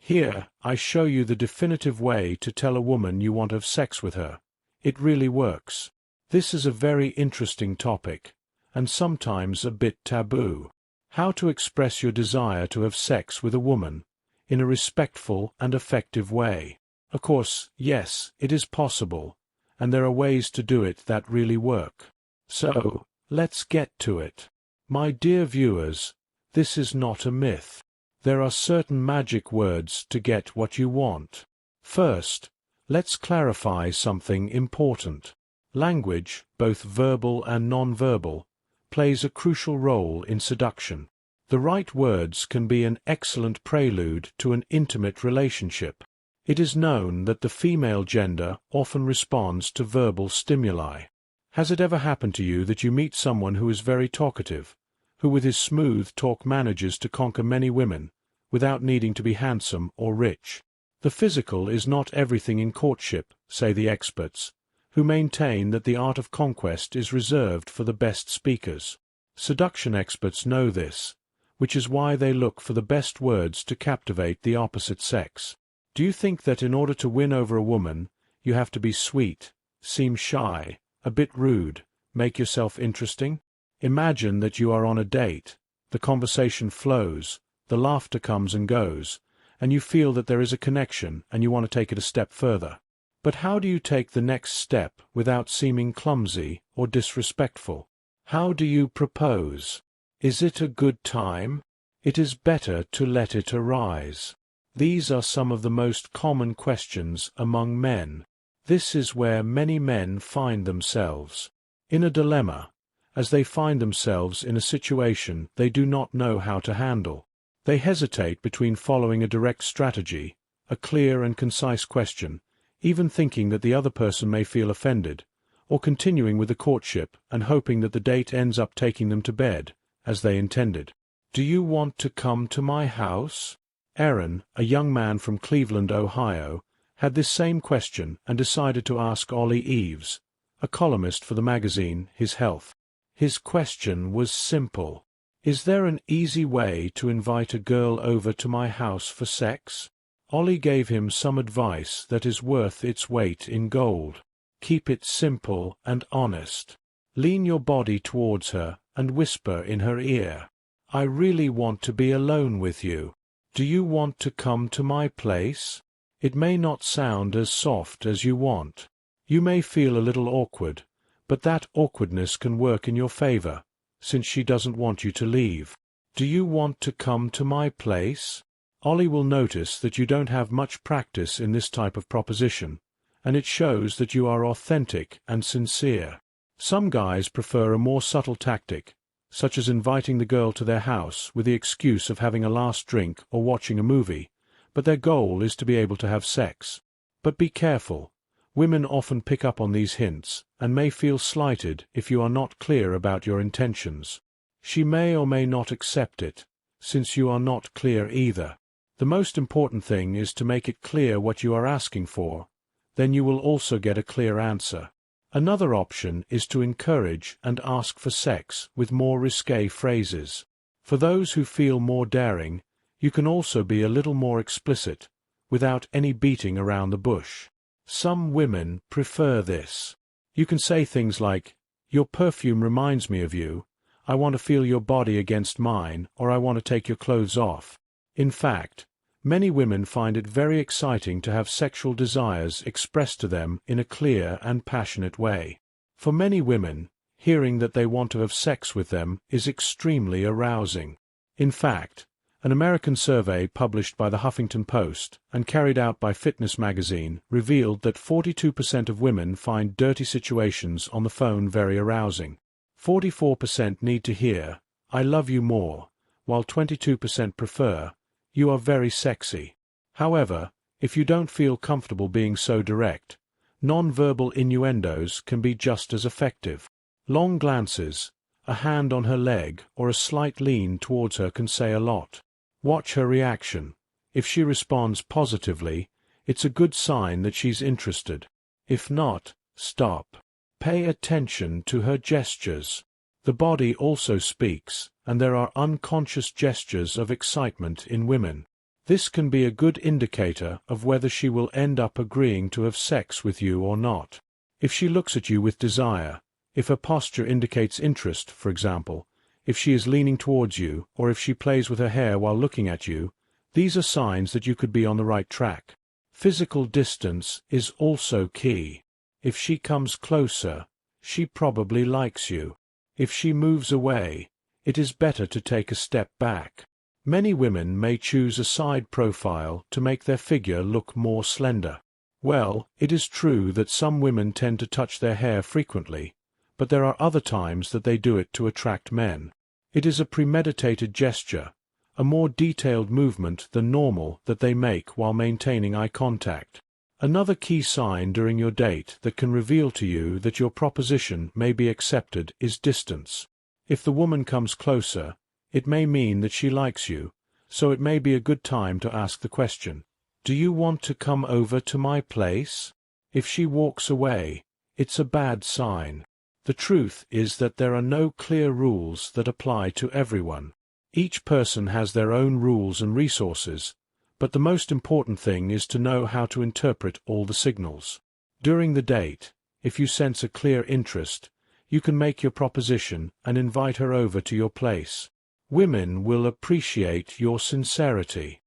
Here, I show you the definitive way to tell a woman you want to have sex with her. It really works. This is a very interesting topic, and sometimes a bit taboo. How to express your desire to have sex with a woman, in a respectful and effective way. Of course, yes, it is possible, and there are ways to do it that really work. So, let's get to it. My dear viewers, this is not a myth. There are certain magic words to get what you want. First, let's clarify something important. Language, both verbal and non-verbal, plays a crucial role in seduction. The right words can be an excellent prelude to an intimate relationship. It is known that the female gender often responds to verbal stimuli. Has it ever happened to you that you meet someone who is very talkative, who with his smooth talk manages to conquer many women, without needing to be handsome or rich? The physical is not everything in courtship, say the experts, who maintain that the art of conquest is reserved for the best speakers. Seduction experts know this, which is why they look for the best words to captivate the opposite sex. Do you think that in order to win over a woman, you have to be sweet, seem shy, a bit rude, make yourself interesting? Imagine that you are on a date, the conversation flows, the laughter comes and goes, and you feel that there is a connection and you want to take it a step further. But how do you take the next step without seeming clumsy or disrespectful? How do you propose? Is it a good time? It is better to let it arise. These are some of the most common questions among men. This is where many men find themselves in a dilemma, as they find themselves in a situation they do not know how to handle. They hesitate between following a direct strategy, a clear and concise question, even thinking that the other person may feel offended, or continuing with the courtship and hoping that the date ends up taking them to bed, as they intended. Do you want to come to my house? Aaron, a young man from Cleveland, Ohio, had this same question and decided to ask Ollie Eves, a columnist for the magazine His Health. His question was simple. Is there an easy way to invite a girl over to my house for sex? Ollie gave him some advice that is worth its weight in gold. Keep it simple and honest. Lean your body towards her and whisper in her ear, "I really want to be alone with you. Do you want to come to my place?" It may not sound as soft as you want. You may feel a little awkward, but that awkwardness can work in your favor, since she doesn't want you to leave. Do you want to come to my place? Ollie will notice that you don't have much practice in this type of proposition, and it shows that you are authentic and sincere. Some guys prefer a more subtle tactic, such as inviting the girl to their house with the excuse of having a last drink or watching a movie, but their goal is to be able to have sex. But be careful. Women often pick up on these hints and may feel slighted if you are not clear about your intentions. She may or may not accept it, since you are not clear either. The most important thing is to make it clear what you are asking for. Then you will also get a clear answer. Another option is to encourage and ask for sex with more risque phrases. For those who feel more daring, you can also be a little more explicit, without any beating around the bush. Some women prefer this. You can say things like, "Your perfume reminds me of you," "I want to feel your body against mine," or "I want to take your clothes off." In fact, many women find it very exciting to have sexual desires expressed to them in a clear and passionate way. For many women, hearing that they want to have sex with them is extremely arousing. In fact, an American survey published by the Huffington Post and carried out by Fitness magazine revealed that 42% of women find dirty situations on the phone very arousing. 44% need to hear, "I love you more," while 22% prefer, "You are very sexy." However, if you don't feel comfortable being so direct, non-verbal innuendos can be just as effective. Long glances, a hand on her leg, or a slight lean towards her can say a lot. Watch her reaction. If she responds positively, it's a good sign that she's interested. If not, stop. Pay attention to her gestures. The body also speaks, and there are unconscious gestures of excitement in women. This can be a good indicator of whether she will end up agreeing to have sex with you or not. If she looks at you with desire, if her posture indicates interest, for example, if she is leaning towards you, or if she plays with her hair while looking at you, these are signs that you could be on the right track. Physical distance is also key. If she comes closer, she probably likes you. If she moves away, it is better to take a step back. Many women may choose a side profile to make their figure look more slender. Well, it is true that some women tend to touch their hair frequently, but there are other times that they do it to attract men. It is a premeditated gesture, a more detailed movement than normal that they make while maintaining eye contact. Another key sign during your date that can reveal to you that your proposition may be accepted is distance. If the woman comes closer, it may mean that she likes you, so it may be a good time to ask the question, "Do you want to come over to my place?" If she walks away, it's a bad sign. The truth is that there are no clear rules that apply to everyone. Each person has their own rules and resources, but the most important thing is to know how to interpret all the signals. During the date, if you sense a clear interest, you can make your proposition and invite her over to your place. Women will appreciate your sincerity.